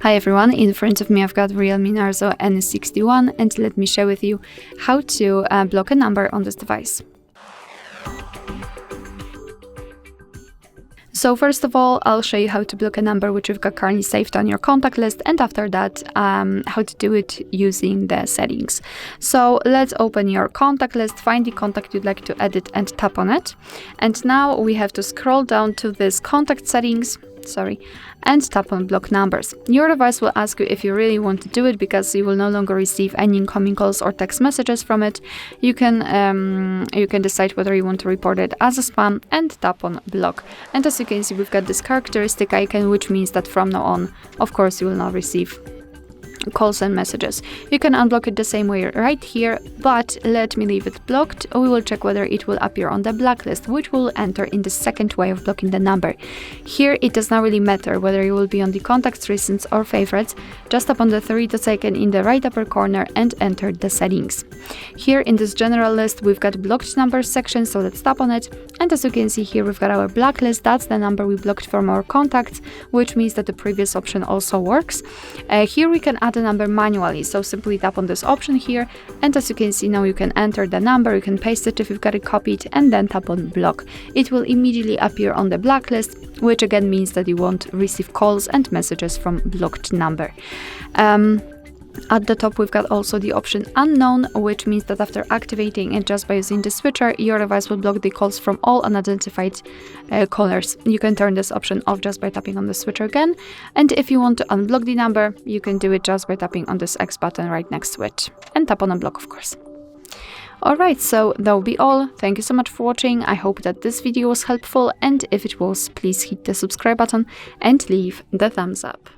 Hi everyone, in front of me I've got REALME Narzo N61 and let me share with you how to block a number on this device. So first of all, I'll show you how to block a number which you've got currently saved on your contact list, and after that, how to do it using the settings. So let's open your contact list, find the contact you'd like to edit and tap on it. And now we have to scroll down to this contact settings, and tap on block numbers. Your device will ask you if you really want to do it because you will no longer receive any incoming calls or text messages from it. You can decide whether you want to report it as a spam and tap on block. And as you can see, we've got this characteristic icon, which means that from now on, of course, you will not receive calls and messages. You can unblock it the same way right here, but let me leave it blocked. We will check whether it will appear on the blacklist, which will enter in the second way of blocking the number. Here it does not really matter whether you will be on the contacts, recents or favorites. Just tap on the three dots icon in the right upper corner and enter the settings. Here in this general list we've got blocked numbers section, so let's tap on it, and as you can see here we've got our blacklist. That's the number we blocked from our contacts, which means that the previous option also works. Here we can add a number manually, so simply tap on this option here, and as you can see now you can enter the number, you can paste it if you've got it copied, and then tap on block. It will immediately appear on the blacklist, which again means that you won't receive calls and messages from blocked number. At the top we've got also the option unknown, which means that after activating it just by using the switcher, your device will block the calls from all unidentified callers. You can turn this option off just by tapping on the switcher again, and if you want to unblock the number, you can do it just by tapping on this X button right next to it, and tap on unblock, of course. Alright, so that will be all. Thank you so much for watching. I hope that this video was helpful, and if it was, please hit the subscribe button and leave the thumbs up.